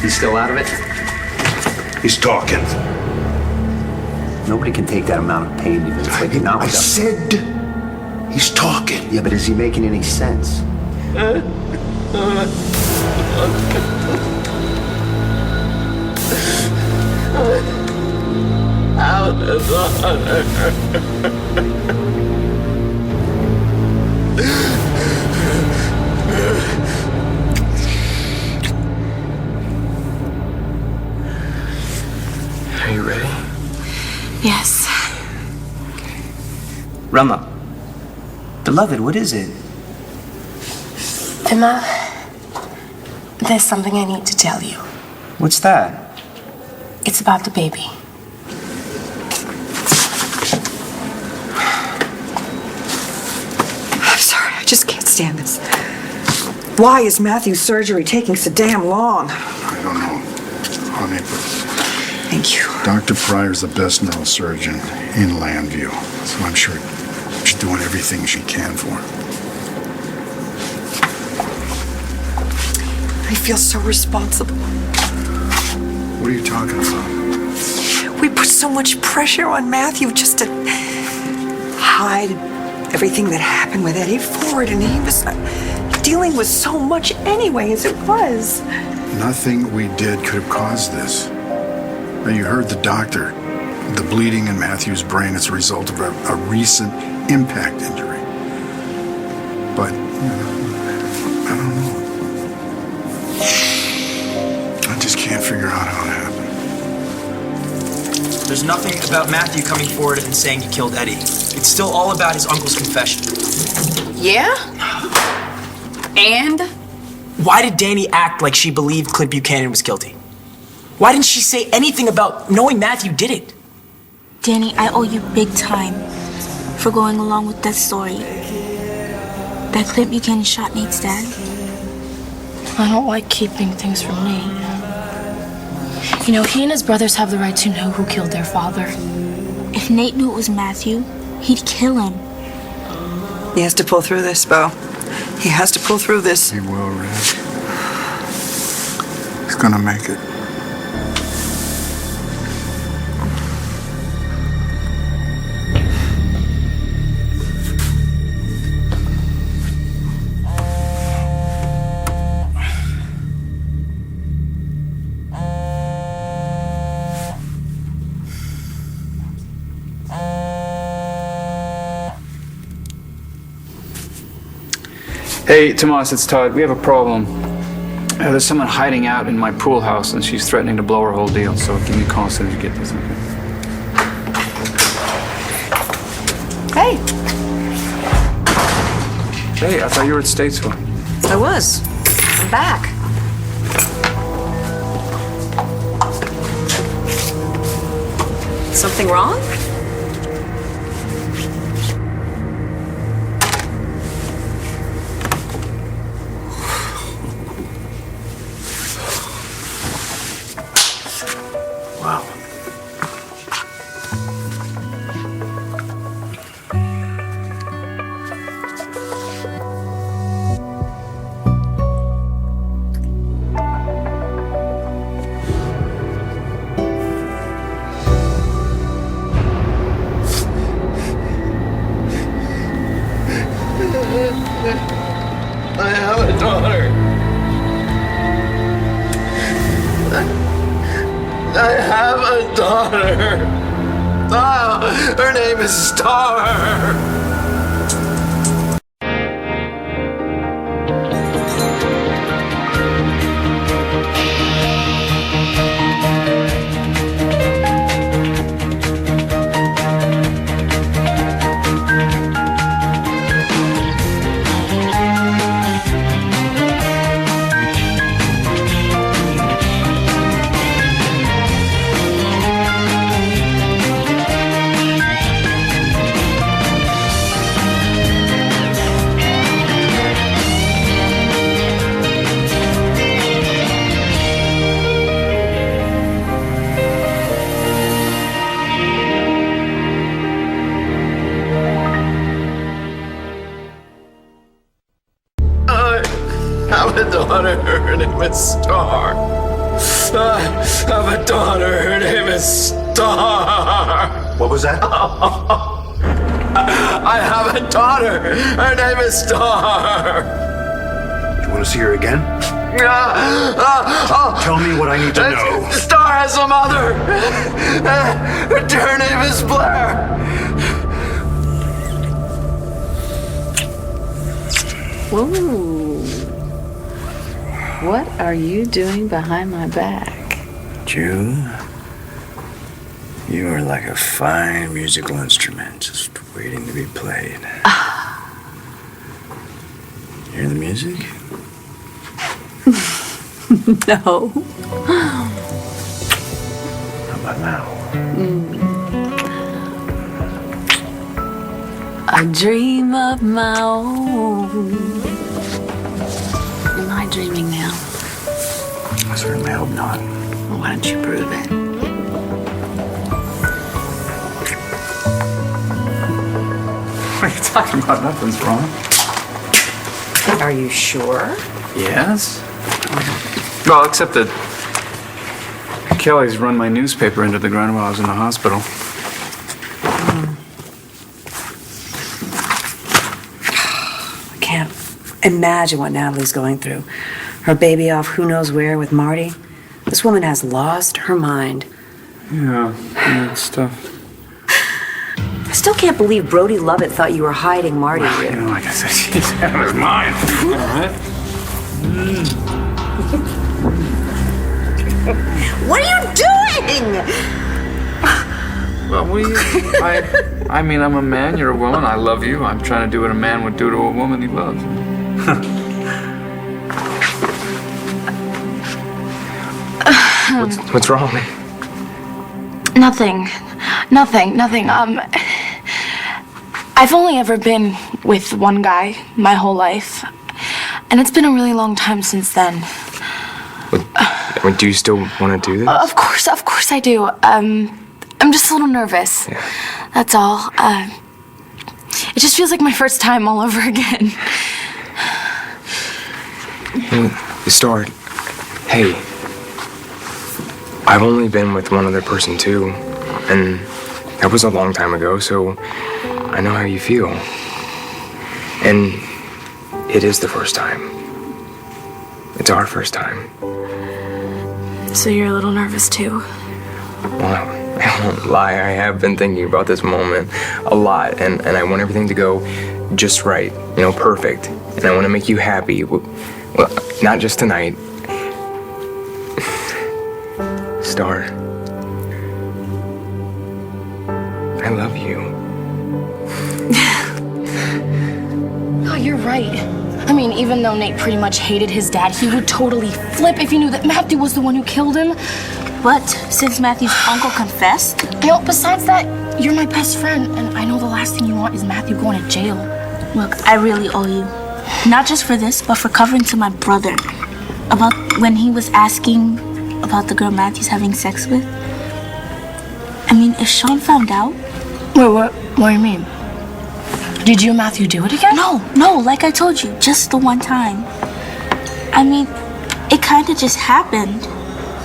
He's still out of it? He's talking. Nobody can take that amount of pain even if they do not. I said he's talking. Yeah, but is he making any sense? Are you ready? Yes. Rama. Beloved, what is it? Emma, there's something I need to tell you. What's that? It's about the baby. I'm sorry, I just can't stand this. Why is Matthew's surgery taking so damn long? I don't know, honey, but Thank you. Dr. Pryor's the best neurosurgeon in Landview, so I'm sure she's doing everything she can for him. I feel so responsible. What are you talking about? We put so much pressure on Matthew just to hide everything that happened with Eddie Ford, and he was dealing with so much anyway as it was. Nothing we did could have caused this. Now, you heard the doctor. The bleeding in Matthew's brain is a result of a recent impact injury. But, I don't know. I just can't figure out how it happened. There's nothing about Matthew coming forward and saying he killed Eddie. It's still all about his uncle's confession. Yeah? And? Why did Danny act like she believed Clint Buchanan was guilty? Why didn't she say anything about knowing Matthew did it? Danny, I owe you big time for going along with that story. That Clint Buchanan shot Nate's dad. I don't like keeping things from Nate. You know, he and his brothers have the right to know who killed their father. If Nate knew it was Matthew, he'd kill him. He has to pull through this, Bo. He has to pull through this. He will, Red. He's gonna make it. Hey, Tomas, it's Todd. We have a problem. There's someone hiding out in my pool house, and she's threatening to blow her whole deal, so give me a call as soon as you get this, okay? Hey, Hey, I thought you were at Statesville. I was. I'm back. Something wrong? Wow. I have a daughter. I have a daughter. Oh, her name is Star. I have a daughter. Her name is Star. I have a daughter. Her name is Star. What was that? I have a daughter. Her name is Star. You want to see her again? Tell me what I need to know. Star has a mother. Her name is Blair. Ooh. What are you doing behind my back? Jew, you are like a fine musical instrument just waiting to be played. Hear the music? No. How about now? A dream of my own. Am I dreaming now? I certainly hope not. Well, why don't you prove it? What are you talking about? Nothing's wrong. Are you sure? Yes? Well, except that Kelly's run my newspaper into the ground while I was in the hospital. I can't imagine what Natalie's going through. Her baby off who knows where with Marty. This woman has lost her mind. Yeah, it's tough. I still can't believe Brody Lovett thought you were hiding Marty You here. know, like I said, she's out of his mind. All right? What are you doing? Well, I mean, I'm a man, you're a woman, I love you. I'm trying to do what a man would do to a woman he loves. What's wrong? Nothing. I've only ever been with one guy my whole life. And it's been a really long time since then. Do you still want to do this? Of course I do. I'm just a little nervous. Yeah. That's all. It just feels like my first time all over again. Hey, Star. Hey. I've only been with one other person too, and that was a long time ago, so I know how you feel. And it is the first time. It's our first time. So you're a little nervous too? Well, I won't lie, I have been thinking about this moment a lot, and I want everything to go just right, perfect. And I want to make you happy. Well, not just tonight. Star, I love you. Oh, you're right. I mean, even though Nate pretty much hated his dad, he would totally flip if he knew that Matthew was the one who killed him. But since Matthew's uncle confessed? Besides that, you're my best friend, and I know the last thing you want is Matthew going to jail. Look, I really owe you. Not just for this, but for covering to my brother. About when he was asking about the girl Matthew's having sex with. I mean, if Sean found out... Wait, what do you mean? Did you and Matthew do it again? No, like I told you, just the one time. I mean, it kind of just happened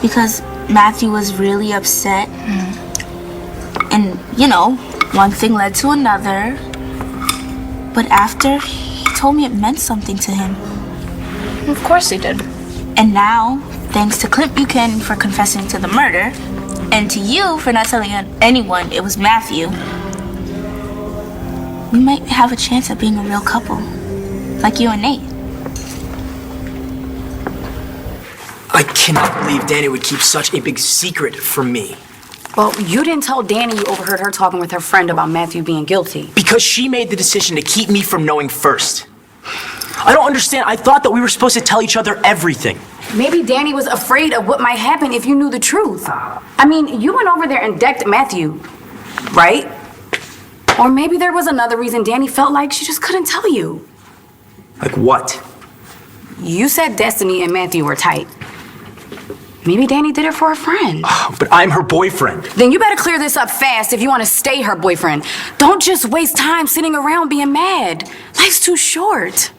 because Matthew was really upset. And, one thing led to another. But after, he told me it meant something to him. Of course he did. And now, thanks to Clint Buchanan for confessing to the murder, and to you for not telling anyone it was Matthew, we might have a chance at being a real couple. Like you and Nate. I cannot believe Danny would keep such a big secret from me. Well, you didn't tell Danny you overheard her talking with her friend about Matthew being guilty. Because she made the decision to keep me from knowing first. I don't understand. I thought that we were supposed to tell each other everything. Maybe Danny was afraid of what might happen if you knew the truth. I mean, you went over there and decked Matthew, right? Or maybe there was another reason Danny felt like she just couldn't tell you. Like what? You said Destiny and Matthew were tight. Maybe Danny did it for a friend. But I'm her boyfriend. Then you better clear this up fast if you want to stay her boyfriend. Don't just waste time sitting around being mad. Life's too short.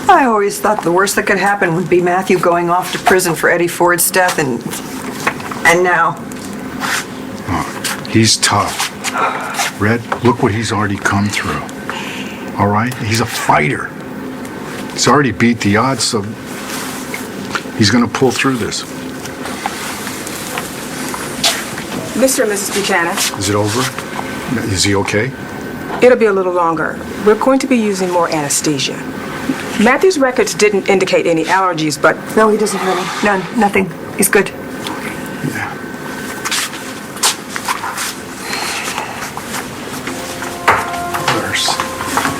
I always thought the worst that could happen would be Matthew going off to prison for Eddie Ford's death, and now. Oh, he's tough. Red, look what he's already come through. All right? He's a fighter. He's already beat the odds, so he's going to pull through this. Mr. and Mrs. Buchanan. Is it over? Is he okay? It'll be a little longer. We're going to be using more anesthesia. Matthew's records didn't indicate any allergies, but... No, he doesn't have any. None. Nothing. He's good. Yeah. Nurse,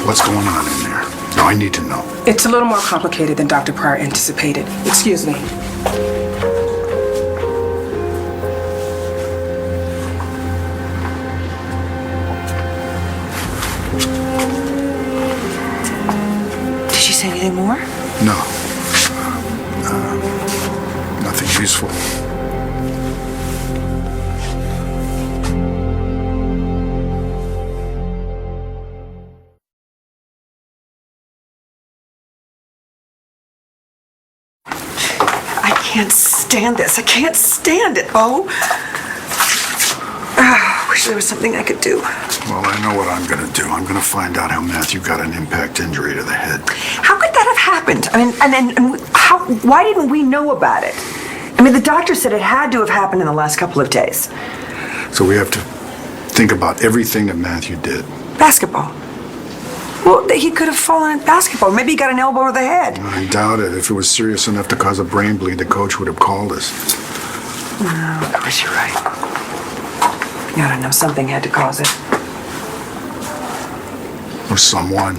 what's going on in there? No, I need to know. It's a little more complicated than Dr. Pryor anticipated. Excuse me. Did she say anything more? No. Nothing useful. I can't stand this. I can't stand it, Bo. Wish there was something I could do. Well, I know what I'm going to do. I'm going to find out how Matthew got an impact injury to the head. How could that have happened? I mean, and how? Why didn't we know about it? I mean, the doctor said it had to have happened in the last couple of days. So we have to think about everything that Matthew did. Basketball. Well, he could have fallen in basketball. Maybe he got an elbow to the head. I doubt it. If it was serious enough to cause a brain bleed, the coach would have called us. No, I guess you're right. I don't know. Something had to cause it. Or someone.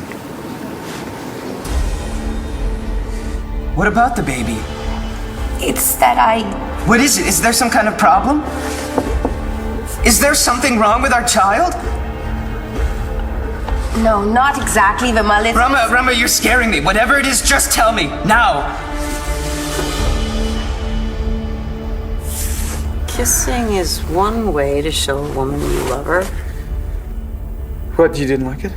What about the baby? It's that What is it? Is there some kind of problem? Is there something wrong with our child? No, not exactly, Vimal. Rama, you're scaring me. Whatever it is, just tell me. Now. Kissing is one way to show a woman you love her. What, you didn't like it?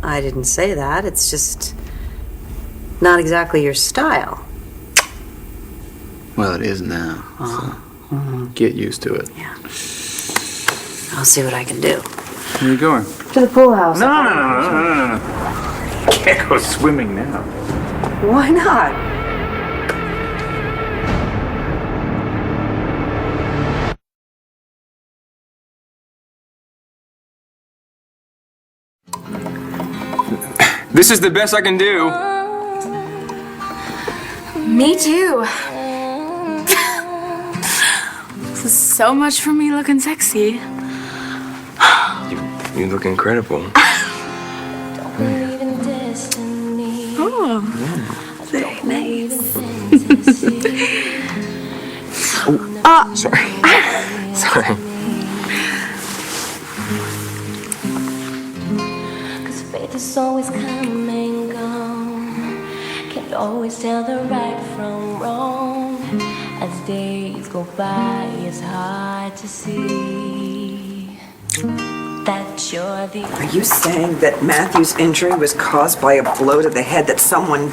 I didn't say that. It's just not exactly your style. Well, it is now. So get used to it. Yeah. I'll see what I can do. Where are you going? To the pool house. No. Can't go swimming now. Why not? This is the best I can do. Me too. So much for me looking sexy. You look incredible. Oh, very nice. Sorry. Sorry. Faith is always come and gone. Can't always tell the right from wrong. As days go by, it's hard to see that you're the. Are you saying that Matthew's injury was caused by a blow to the head, that someone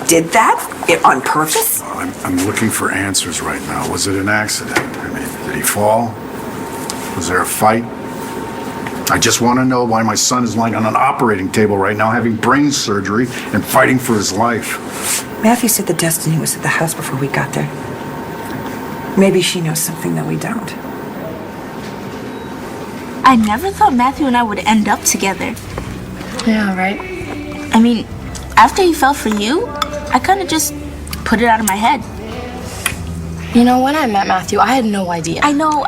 did that on purpose? I'm looking for answers right now. Was it an accident? I mean, did he fall? Was there a fight? I just want to know why my son is lying on an operating table right now having brain surgery and fighting for his life. Matthew said the Destiny was at the house before we got there. Maybe she knows something that we don't. I never thought Matthew and I would end up together. Yeah, right? I mean, after he fell for you, I kind of just put it out of my head. You know, when I met Matthew, I had no idea. I know.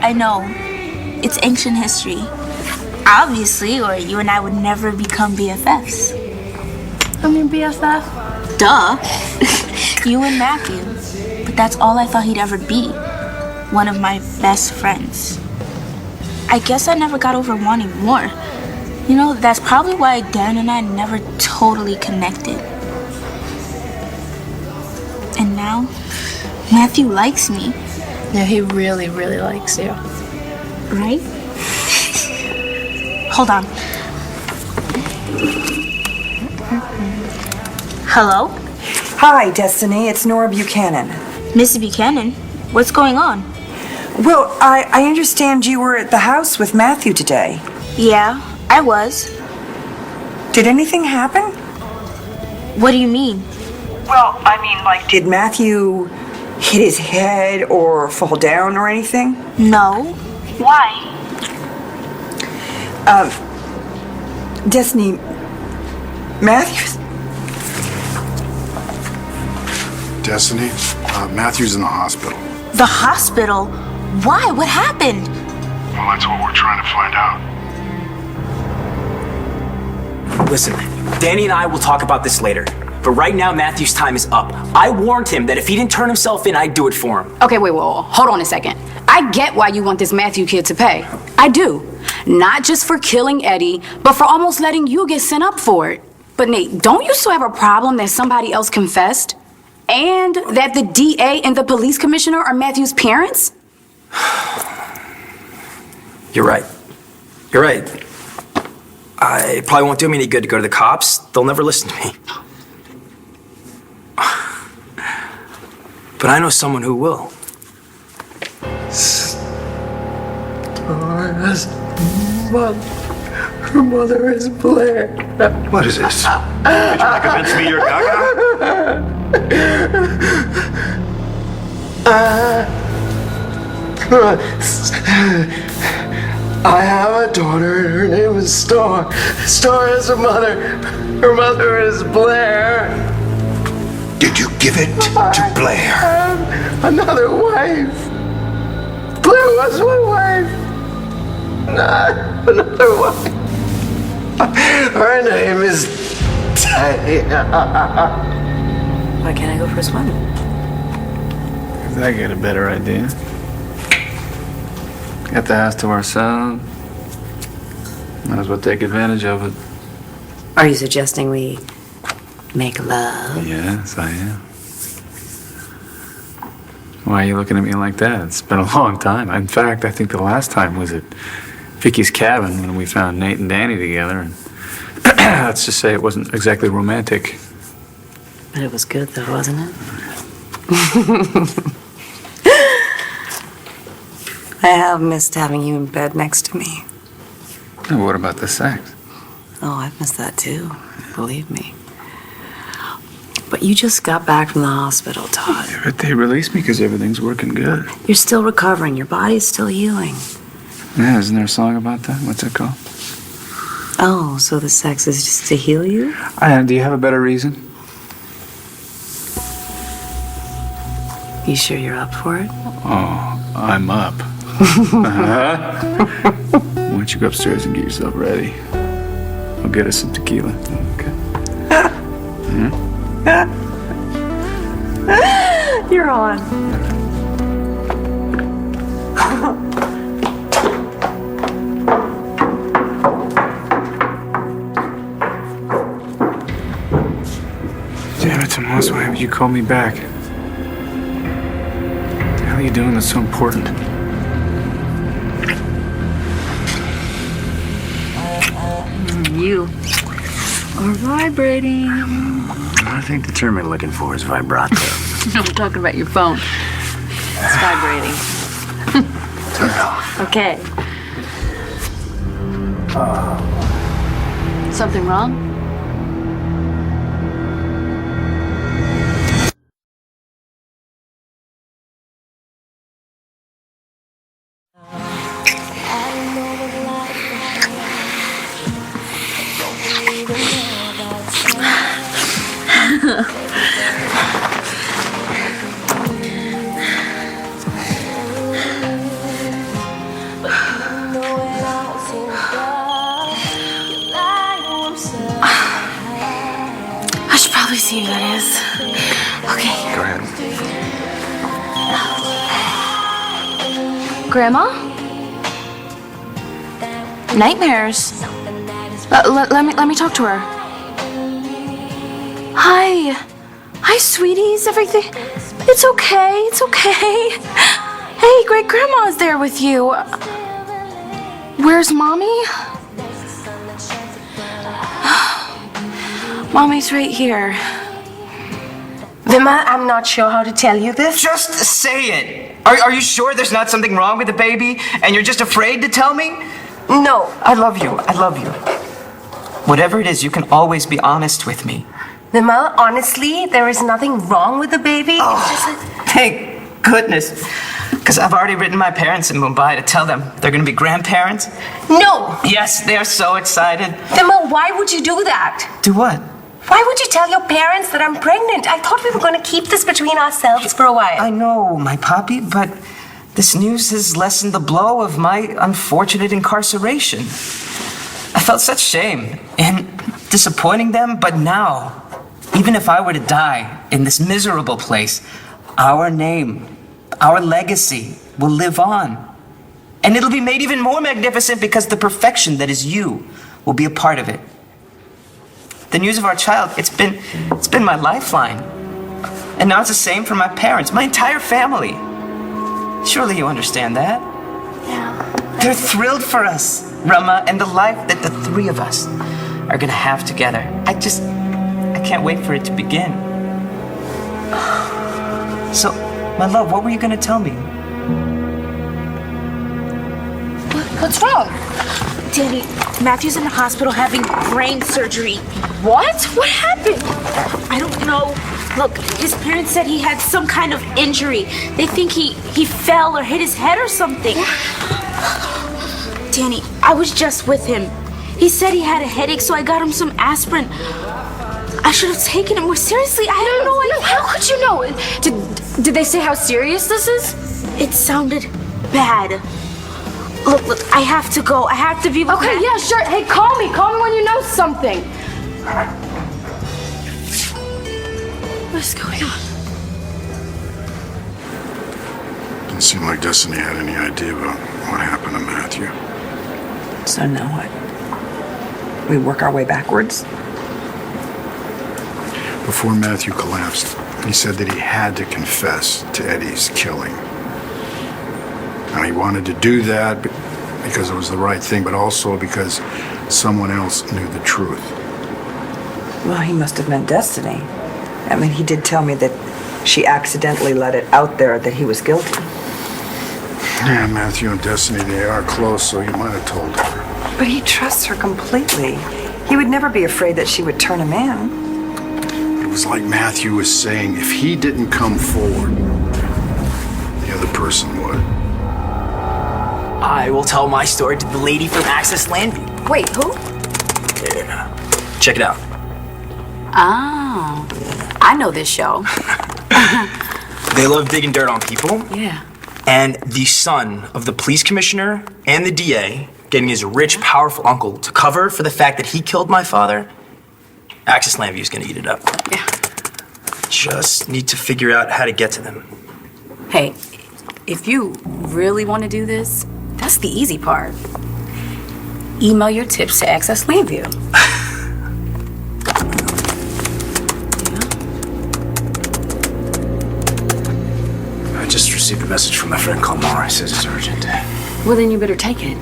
It's ancient history. Obviously, or you and I would never become BFFs. I'm your BFF? Duh. You and Matthew. But that's all I thought he'd ever be. One of my best friends. I guess I never got over wanting more. You know, that's probably why Dan and I never totally connected. And now, Matthew likes me. Yeah, he really, really likes you. Right? Hold on. Hello? Hi, Destiny. It's Nora Buchanan. Mrs. Buchanan, what's going on? Well, I understand you were at the house with Matthew today. Yeah, I was. Did anything happen? What do you mean? Well, I mean, like, did Matthew hit his head or fall down or anything? No. Why? Destiny, Matthew's... Destiny, Matthew's in the hospital. The hospital? Why? What happened? Well, that's what we're trying to find out. Listen, Danny and I will talk about this later. But right now, Matthew's time is up. I warned him that if he didn't turn himself in, I'd do it for him. Okay, wait, hold on a second. I get why you want this Matthew kid to pay. I do. Not just for killing Eddie, but for almost letting you get sent up for it. But Nate, don't you still have a problem that somebody else confessed? And that the DA and the police commissioner are Matthew's parents? You're right. You're right. It probably won't do me any good to go to the cops. They'll never listen to me. But I know someone who will. Her mother is Blair. What is this? You're trying to convince me you're Gaga? I have a daughter, her name is Star. Star is her mother. Her mother is Blair. Did you give it to Blair? Another wife. Blair was my wife. Another wife. Her name is Tanya. Why can't I go for a swim? I get a better idea. Got the house to ourselves. Might as well take advantage of it. Are you suggesting we make love? Yes, I am. Why are you looking at me like that? It's been a long time. In fact, I think the last time was at Vicky's cabin when we found Nate and Danny together. And let's just say it wasn't exactly romantic. But it was good, though, wasn't it? I have missed having you in bed next to me. And what about the sex? Oh, I've missed that, too. Believe me. But you just got back from the hospital, Todd. Yeah, but they released me because everything's working good. You're still recovering. Your body's still healing. Yeah, isn't there a song about that? What's it called? Oh, so the sex is just to heal you? Do you have a better reason? You sure you're up for it? Oh, I'm up. Why don't you go upstairs and get yourself ready? I'll get us some tequila. Okay. You're on. Damn it, Tomas, why haven't you called me back? What the hell are you doing that's so important? You are vibrating. I think the term you're looking for is vibrato. No, I'm talking about your phone. It's vibrating. Turn it off. Okay. Something wrong? I should probably see who that is. Okay. Go ahead. Grandma? Nightmares. Let me talk to her. Hi. Hi, sweeties. Everything. It's okay. It's okay. Hey, great grandma's there with you. Where's Mommy? Mommy's right here. Vima, I'm not sure how to tell you this. Just say it. Are you sure there's not something wrong with the baby and you're just afraid to tell me? No. I love you. I love you. Whatever it is, you can always be honest with me. Vima, honestly, there is nothing wrong with the baby. Oh, It's just thank goodness. Because I've already written my parents in Mumbai to tell them they're going to be grandparents. No. Yes, they're so excited. Vima, why would you do that? Do what? Why would you tell your parents that I'm pregnant? I thought we were going to keep this between ourselves for a while. I know, my poppy, but this news has lessened the blow of my unfortunate incarceration. I felt such shame in disappointing them, but now, even if I were to die in this miserable place, our name, our legacy will live on. And it'll be made even more magnificent because the perfection that is you will be a part of it. The news of our child, it's been my lifeline. And now it's the same for my parents, my entire family. Surely you understand that? Yeah. They're thrilled for us, Rama, and the life that the three of us are gonna have together. I can't wait for it to begin. So, my love, what were you gonna tell me? What's wrong? Danny, Matthew's in the hospital having brain surgery. What? What happened? I don't know. Look, his parents said he had some kind of injury. They think he fell or hit his head or something. Danny, I was just with him. He said he had a headache, so I got him some aspirin. I should have taken it more seriously. I had no idea. How could you know? Did they say how serious this is? It sounded bad. Look, I have to go. I have to be with Okay, Matt. yeah, sure. Hey, call me. Call me when you know something. What's going on? Didn't seem like Destiny had any idea about what happened to Matthew. So now what? We work our way backwards? Before Matthew collapsed, he said that he had to confess to Eddie's killing. And he wanted to do that because it was the right thing, but also because someone else knew the truth. Well, he must have meant Destiny. I mean, he did tell me that she accidentally let it out there that he was guilty. Yeah, Matthew and Destiny, they are close, so you might have told her. But he trusts her completely. He would never be afraid that she would turn him in. It was like Matthew was saying, if he didn't come forward, the other person would. I will tell my story to the lady from Access Landview. Wait, who? Yeah. Check it out. Oh, I know this show. They love digging dirt on people. Yeah. And the son of the police commissioner and the DA getting his rich, powerful uncle to cover for the fact that he killed my father. Access Landview is gonna eat it up. Yeah. Just need to figure out how to get to them. Hey, if you really want to do this, that's the easy part. Email your tips to Access Landview. I just received a message from my friend Kalmar. He says it's urgent. Well, then you better take it.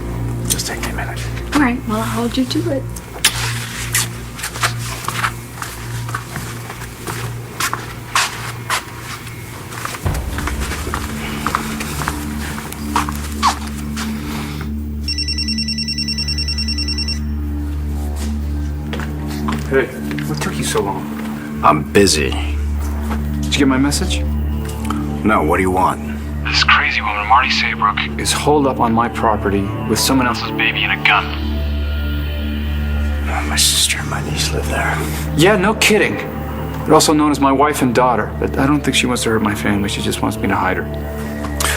Just take me a minute. All right, well, I'll hold you to it. Hey, what took you so long? I'm busy. Did you get my message? No, what do you want? This crazy woman, Marty Saybrook, is holed up on my property with someone else's baby and a gun. My sister and my niece live there. Yeah, no kidding. They're also known as my wife and daughter, but I don't think she wants to hurt my family. She just wants me to hide her.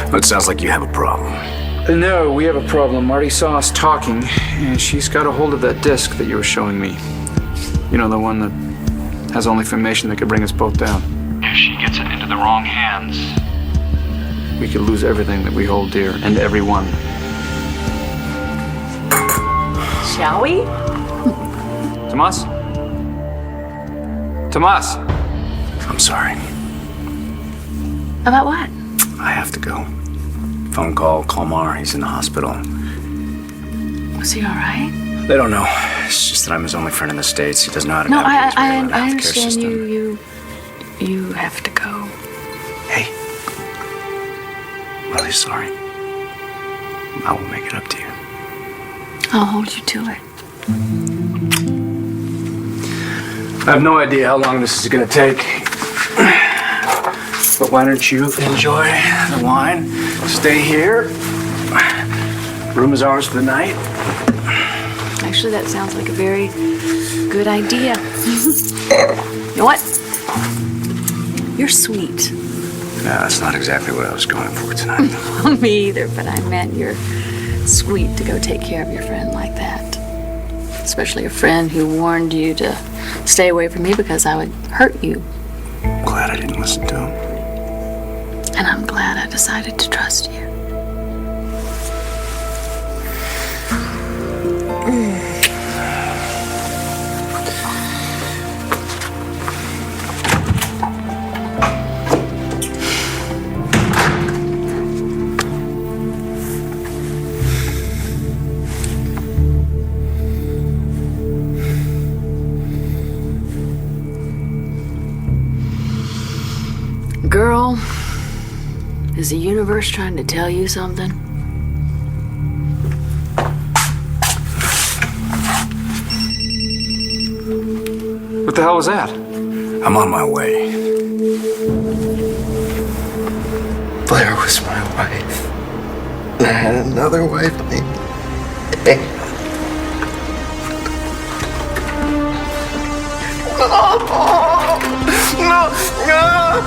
Well, it sounds like you have a problem. No, we have a problem. Marty saw us talking, and she's got a hold of that disc that you were showing me. You know, the one that has only information that could bring us both down. If she gets it into the wrong hands, we could lose everything that we hold dear, and everyone. Shall we? Tomas? Tomas! I'm sorry. About what? I have to go. Phone call, Kalmar. He's in the hospital. Was he all right? They don't know. It's just that I'm his only friend in the States. He doesn't know how to No, navigate his way I around the healthcare understand system. you You have to go. Hey. I'm really sorry. I will make it up to you. I'll hold you to it. I have no idea how long this is gonna take. But why don't you enjoy the wine? Stay here. Room is ours for the night. Actually, that sounds like a very good idea. You know what? You're sweet. No, that's not exactly what I was going for tonight. Me either, but I meant you're sweet to go take care of your friend like that. Especially a friend who warned you to stay away from me because I would hurt you. I'm glad I didn't listen to him. And I'm glad I decided to trust you. Girl, is the universe trying to tell you something? What the hell was that? I'm on my way. Blair was my wife. And I had another wife named No!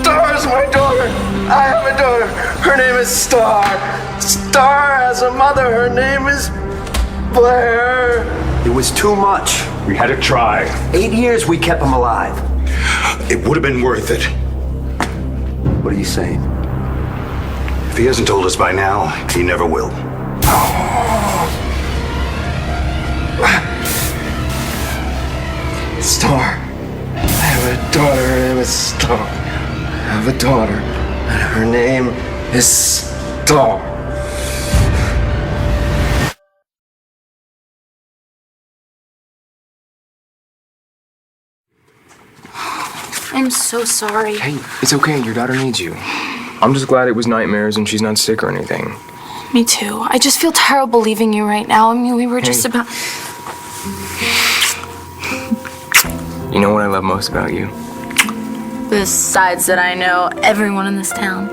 Star's my daughter. I have a daughter. Her name is Star. Star has a mother. Her name is Blair. It was too much. We had to try. 8 years we kept him alive. It would have been worth it. What are you saying? If he hasn't told us by now, he never will. Star. I have a daughter. Her name is Star. I have a daughter, and her name is Star. I'm so sorry. Hey, it's okay. Your daughter needs you. I'm just glad it was nightmares and she's not sick or anything. Me too. I just feel terrible leaving you right now. I mean, we were just about... You know what I love most about you? Besides that, I know everyone in this town.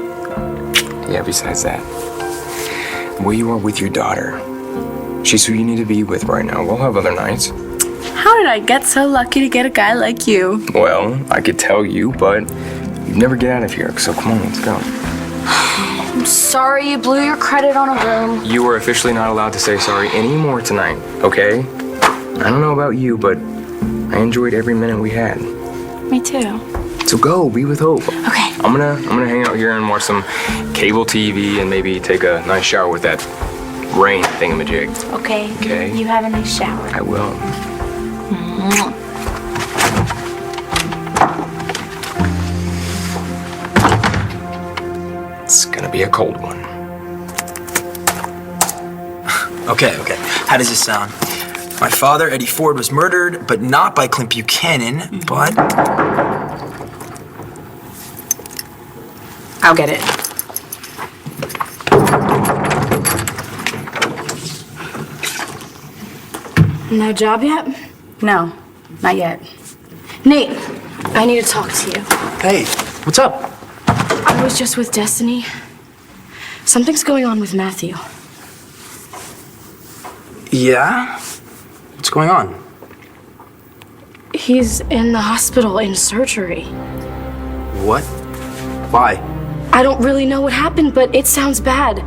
Yeah, besides that. The way you are with your daughter. She's who you need to be with right now. We'll have other nights. How did I get so lucky to get a guy like you? Well, I could tell you, but you'd never get out of here. So come on, let's go. I'm sorry you blew your credit on a room. You are officially not allowed to say sorry anymore tonight, okay? I don't know about you, but I enjoyed every minute we had. Me too. So go, be with Hope. Okay. I'm gonna hang out here and watch some cable TV and maybe take a nice shower with that rain thingamajig. Okay. Okay. You have a nice shower. I will. It's gonna be a cold one. Okay. How does this sound? My father, Eddie Ford, was murdered, but not by Clint Buchanan, but... I'll get it. No job yet? No, not yet. Nate, I need to talk to you. Hey, what's up? I was just with Destiny. Something's going on with Matthew. Yeah? What's going on? He's in the hospital in surgery. What? Why? I don't really know what happened, but it sounds bad.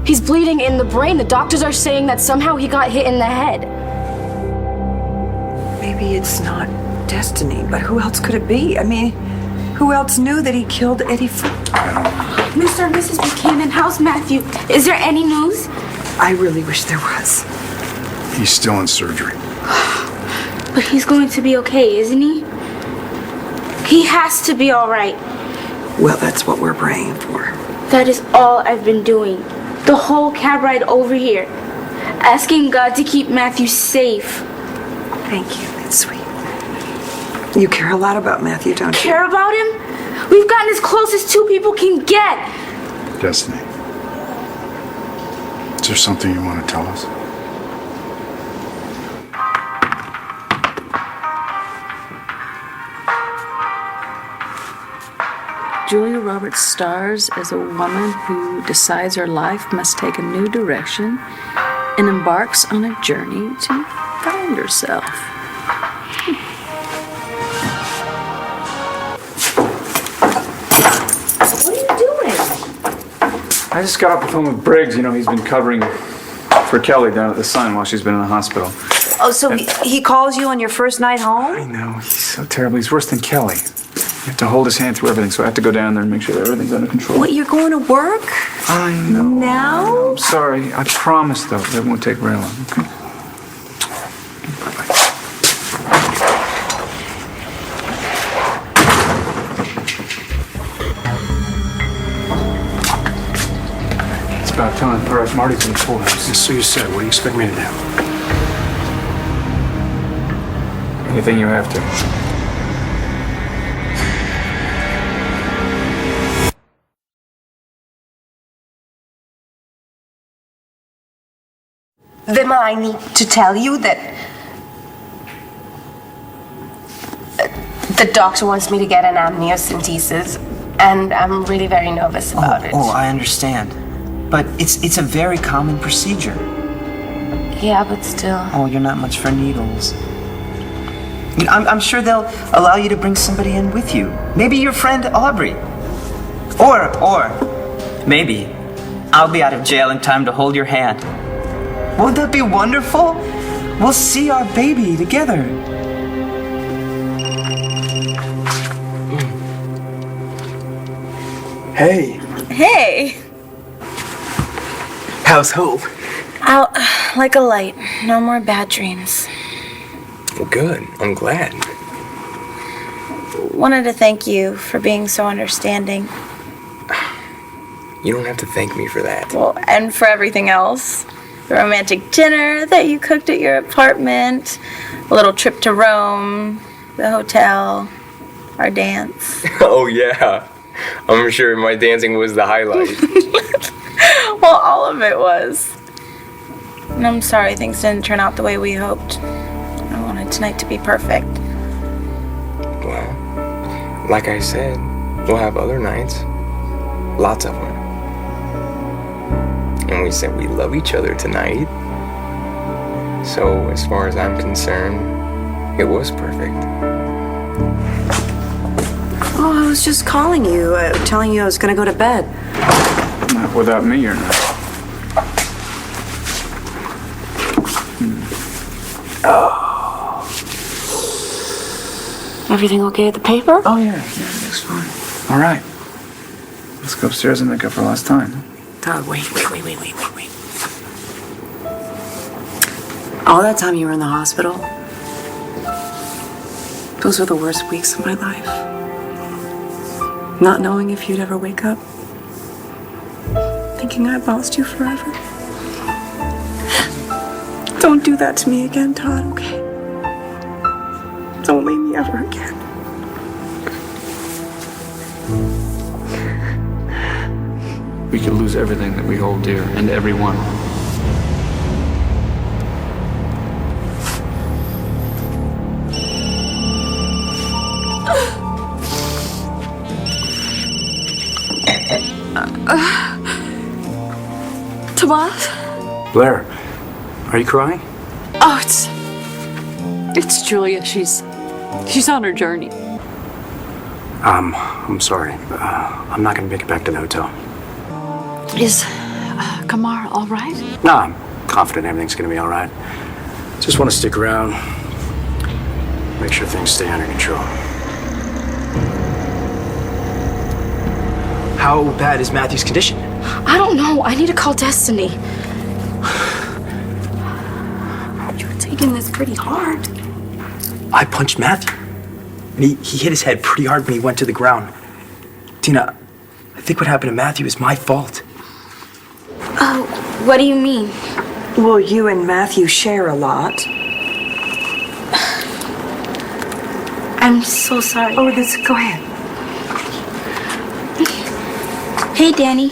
He's bleeding in the brain. The doctors are saying that somehow he got hit in the head. Maybe it's not Destiny, but who else could it be? I mean, who else knew that he killed Eddie Ford? Mr. and Mrs. Buchanan, how's Matthew? Is there any news? I really wish there was. He's still in surgery. But he's going to be okay, isn't he? He has to be all right. Well, that's what we're praying for. That is all I've been doing. The whole cab ride over here. Asking God to keep Matthew safe. Thank you. That's sweet. You care a lot about Matthew, don't you? Care about him? We've gotten as close as two people can get. Destiny, is there something you want to tell us? Julia Roberts stars as a woman who decides her life must take a new direction and embarks on a journey to find herself. What are you doing? I just got off the phone with Briggs. You know, he's been covering for Kelly down at the Sun while she's been in the hospital. Oh, so he calls you on your first night home? I know, he's so terrible. He's worse than Kelly. You have to hold his hand through everything, so I have to go down there and make sure that everything's under control. What, you're going to work? I know. Now? I'm sorry. I promise, though, that won't take very long, okay? It's about time. All right, Marty's in the poolhouse. So you said, what do you expect me to do? Anything you have to. Vimal, I need to tell you that the doctor wants me to get an amniocentesis, and I'm really very nervous about it. Oh, I understand. But it's a very common procedure. Yeah, but still. Oh, you're not much for needles. You know, I'm sure they'll allow you to bring somebody in with you. Maybe your friend Aubrey. Or maybe I'll be out of jail in time to hold your hand. Won't that be wonderful? We'll see our baby together. Hey. Hey. How's Hope? Out like a light. No more bad dreams. Well, good. I'm glad. Wanted to thank you for being so understanding. You don't have to thank me for that. Well, and for everything else. The romantic dinner that you cooked at your apartment, a little trip to Rome, the hotel, our dance. Oh, yeah. I'm sure my dancing was the highlight. Well, all of it was. And I'm sorry things didn't turn out the way we hoped. I wanted tonight to be perfect. Well, like I said, we'll have other nights. Lots of them. And we said we love each other tonight. So, as far as I'm concerned, it was perfect. Oh, I was just calling you, telling you I was going to go to bed. Not without me, you're not. Everything okay at the paper? Oh, yeah, everything's fine. All right. Let's go upstairs and make up for last time. Todd, wait. All that time you were in the hospital, those were the worst weeks of my life. Not knowing if you'd ever wake up. Thinking I'd lost you forever. Don't do that to me again, Todd, okay? Don't leave me ever again. We could lose everything that we hold dear, and everyone. Tomas? Blair, are you crying? Oh, it's Julia. She's on her journey. I'm sorry. I'm not gonna make it back to the hotel. Is Kamar all right? No, I'm confident everything's gonna be all right. Just want to stick around, make sure things stay under control. How bad is Matthew's condition? I don't know. I need to call Destiny. You're taking this pretty hard. I punched Matthew. And he hit his head pretty hard when he went to the ground. Tina, I think what happened to Matthew is my fault. Oh, what do you mean? Well, you and Matthew share a lot. I'm so sorry. Oh, go ahead. Hey, Danny.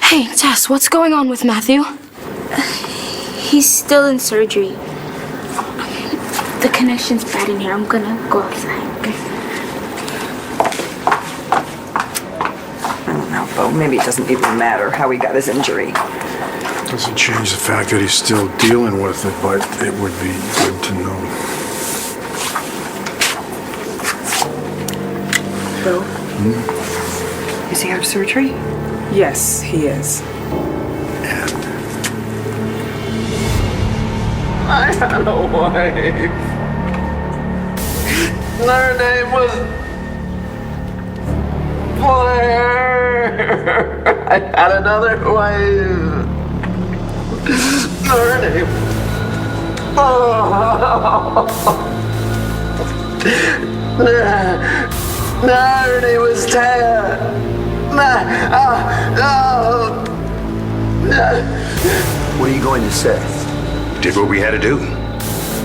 Hey, Tess, what's going on with Matthew? He's still in surgery. The connection's bad in here. I'm gonna go outside. I don't know, Bo. Maybe it doesn't even matter how he got his injury. Doesn't change the fact that he's still dealing with it, but it would be good to know. Bo? Is he out of surgery? Yes, he is. I had a wife. Her name was Blair. I had another wife. Her name. Her name was Taya. What are you going to say? Did what we had to do.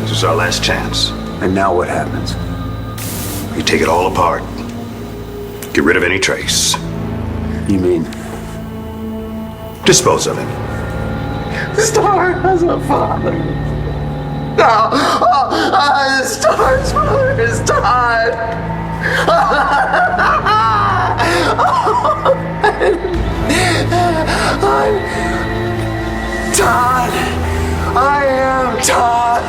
This was our last chance. And now what happens? We take it all apart. Get rid of any trace. You mean? Dispose of it. Star has a father. Star's father is Todd. I'm Todd. I am Todd.